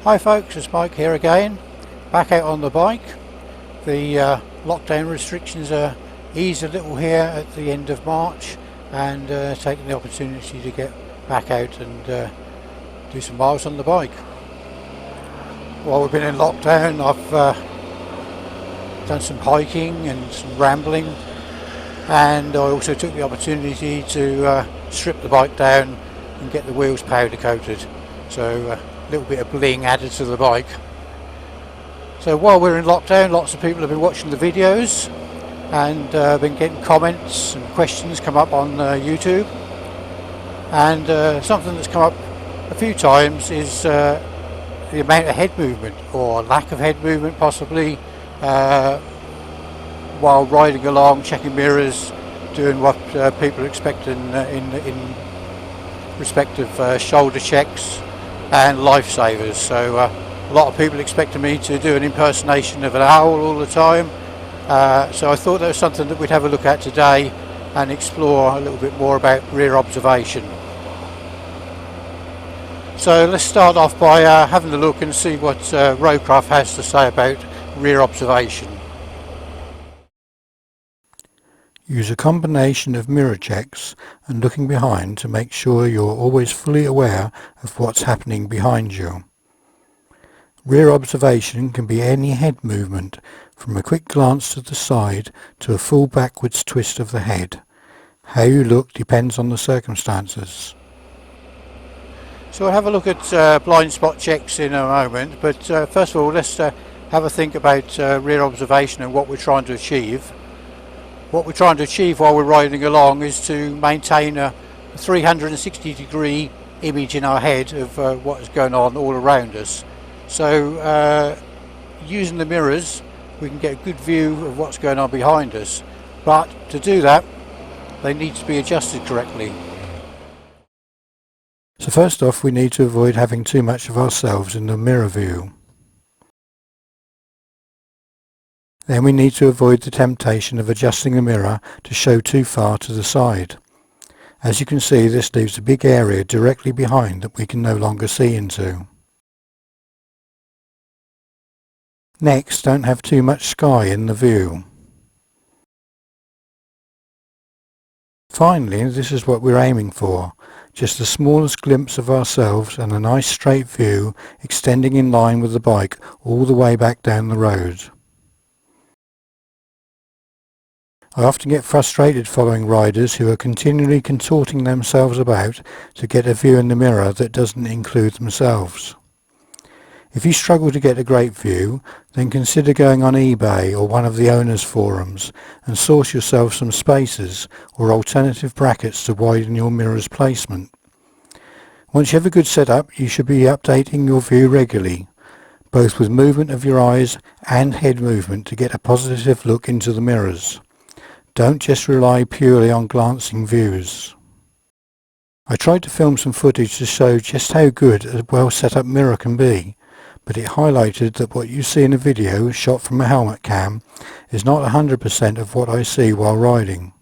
Hi folks, it's Mike here again, back out on the bike. The lockdown restrictions are eased a little here at the end of March, and taking the opportunity to get back out and do some miles on the bike. While we've been in lockdown, I've done some hiking and some rambling, and I also took the opportunity to strip the bike down and get the wheels powder coated, so a little bit of bling added to the bike. So while we're in lockdown, lots of people have been watching the videos and been getting comments and questions come up on YouTube, and something that's come up a few times is the amount of head movement, or lack of head movement possibly, while riding along, checking mirrors, doing what people expect in respect of shoulder checks and Lifesavers. So a lot of people expected me to do an impersonation of an owl all the time, so I thought that was something that we'd have a look at today and explore a little bit more about rear observation. So let's start off by having a look and see what Roadcraft has to say about rear observation. Use a combination of mirror checks and looking behind to make sure you're always fully aware of what's happening behind you. Rear observation can be any head movement, from a quick glance to the side to a full backwards twist of the head. How you look depends on the circumstances. So we'll have a look at blind spot checks in a moment, but first of all let's have a think about rear observation and what we're trying to achieve. What we're trying to achieve while we're riding along is to maintain a 360-degree image in our head of what is going on all around us. So using the mirrors we can get a good view of what's going on behind us, but to do that they need to be adjusted correctly. So first off, we need to avoid having too much of ourselves in the mirror view. Then we need to avoid the temptation of adjusting the mirror to show too far to the side. As you can see, this leaves a big area directly behind that we can no longer see into. Next, don't have too much sky in the view. Finally, this is what we're aiming for. Just the smallest glimpse of ourselves and a nice straight view extending in line with the bike all the way back down the road. I often get frustrated following riders who are continually contorting themselves about to get a view in the mirror that doesn't include themselves. If you struggle to get a great view, then consider going on eBay or one of the owners' forums and source yourself some spacers or alternative brackets to widen your mirror's placement. Once you have a good setup, you should be updating your view regularly, both with movement of your eyes and head movement, to get a positive look into the mirrors. Don't just rely purely on glancing views. I tried to film some footage to show just how good a well set up mirror can be, but it highlighted that what you see in a video shot from a helmet cam is not 100% of what I see while riding.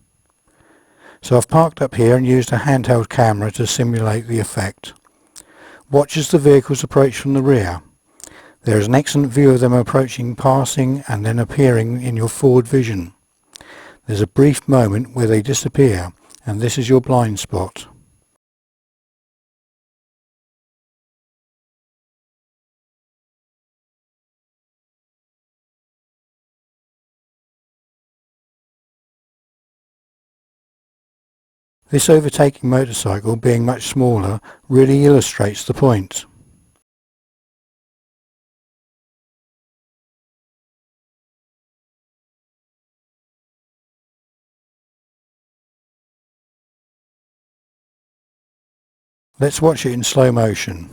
So I've parked up here and used a handheld camera to simulate the effect. Watch as the vehicles approach from the rear. There is an excellent view of them approaching, passing and then appearing in your forward vision. There's a brief moment where they disappear, and this is your blind spot. This overtaking motorcycle, being much smaller, really illustrates the point. Let's watch it in slow motion.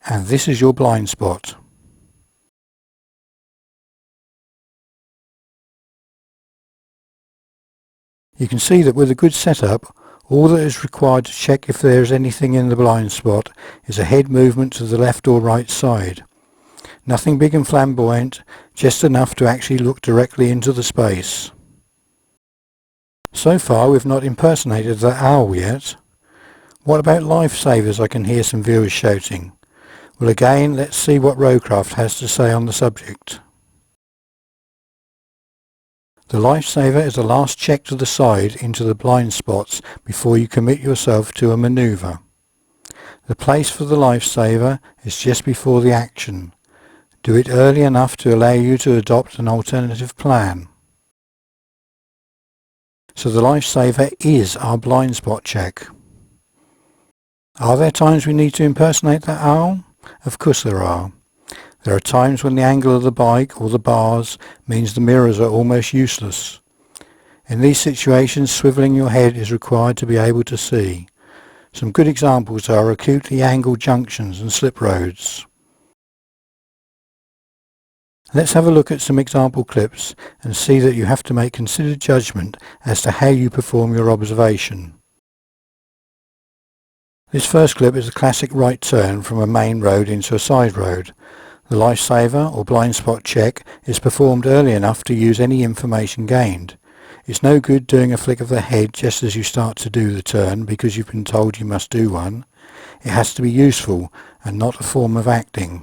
And this is your blind spot. You can see that with a good setup, all that is required to check if there is anything in the blind spot is a head movement to the left or right side. Nothing big and flamboyant, just enough to actually look directly into the space. So far we've not impersonated that owl yet. What about Lifesavers, I can hear some viewers shouting. Well, again, let's see what Roadcraft has to say on the subject. The Lifesaver is the last check to the side into the blind spots before you commit yourself to a manoeuvre. The place for the Lifesaver is just before the action. Do it early enough to allow you to adopt an alternative plan. So the Lifesaver is our blind spot check. Are there times we need to impersonate that owl? Of course there are. There are times when the angle of the bike or the bars means the mirrors are almost useless. In these situations, swivelling your head is required to be able to see. Some good examples are acutely angled junctions and slip roads. Let's have a look at some example clips and see that you have to make considered judgment as to how you perform your observation. This first clip is a classic right turn from a main road into a side road. The Lifesaver or blind spot check is performed early enough to use any information gained. It's no good doing a flick of the head just as you start to do the turn because you've been told you must do one. It has to be useful and not a form of acting.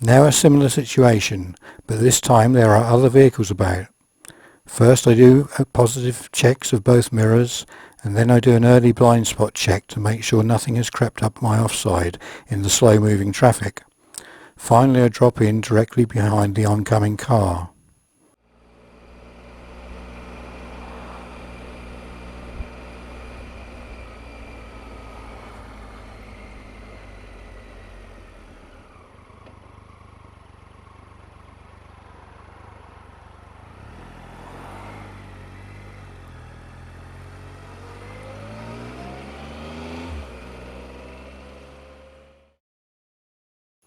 Now a similar situation, but this time there are other vehicles about. First I do positive checks of both mirrors, and then I do an early blind spot check to make sure nothing has crept up my offside in the slow moving traffic. Finally I drop in directly behind the oncoming car.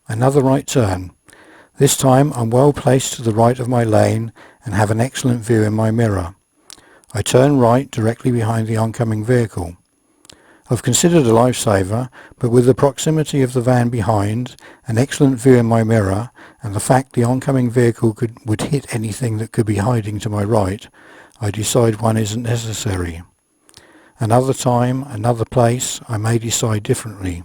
Another right turn. This time I'm well placed to the right of my lane and have an excellent view in my mirror. I turn right directly behind the oncoming vehicle. I've considered a Lifesaver, but with the proximity of the van behind, an excellent view in my mirror, and the fact the oncoming vehicle would hit anything that could be hiding to my right, I decide one isn't necessary. Another time, another place, I may decide differently.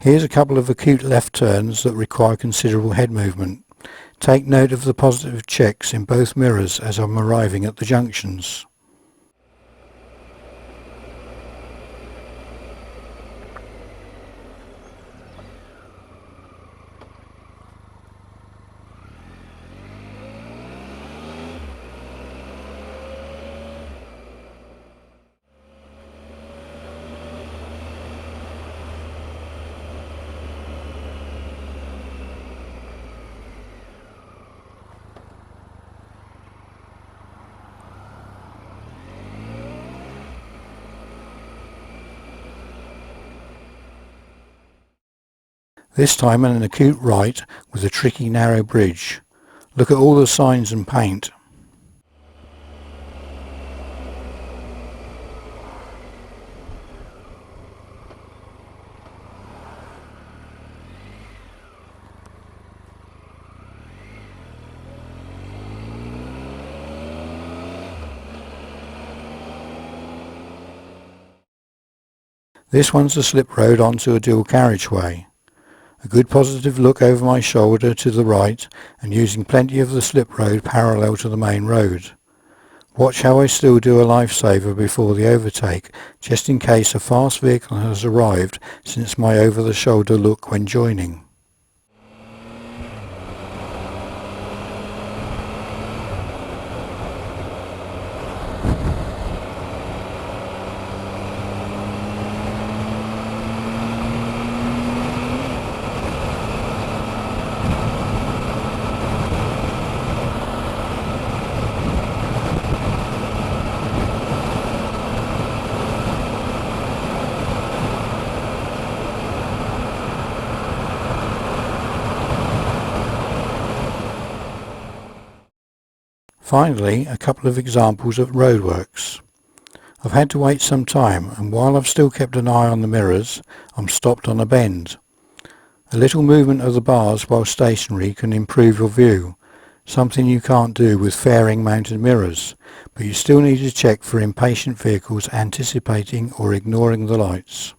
Here's a couple of acute left turns that require considerable head movement. Take note of the positive checks in both mirrors as I'm arriving at the junctions. This time an acute right with a tricky narrow bridge. Look at all the signs and paint. This one's a slip road onto a dual carriageway. A good positive look over my shoulder to the right and using plenty of the slip road parallel to the main road. Watch how I still do a lifesaver before the overtake, just in case a fast vehicle has arrived since my over-the-shoulder look when joining. Finally, a couple of examples of roadworks. I've had to wait some time, and while I've still kept an eye on the mirrors, I'm stopped on a bend. A little movement of the bars while stationary can improve your view, something you can't do with fairing mounted mirrors, but you still need to check for impatient vehicles anticipating or ignoring the lights.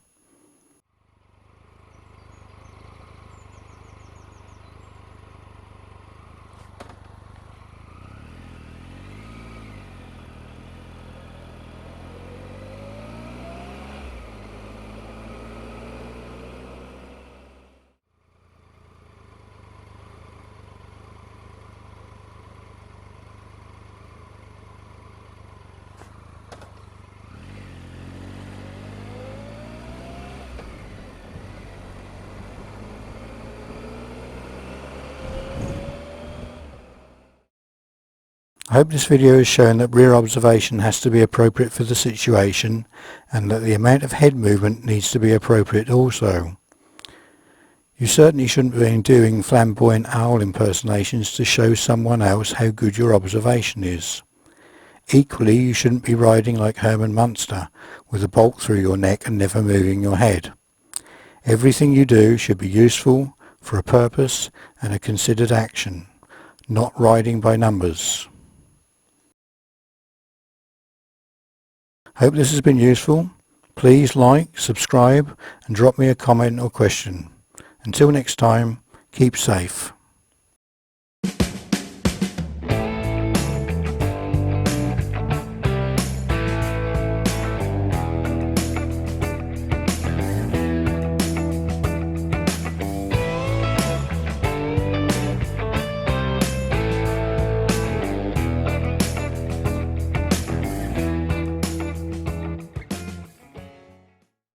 I hope this video has shown that rear observation has to be appropriate for the situation, and that the amount of head movement needs to be appropriate also. You certainly shouldn't be doing flamboyant owl impersonations to show someone else how good your observation is. Equally, you shouldn't be riding like Herman Munster, with a bolt through your neck and never moving your head. Everything you do should be useful, for a purpose, and a considered action, not riding by numbers. Hope this has been useful. Please like, subscribe, and drop me a comment or question. Until next time, keep safe.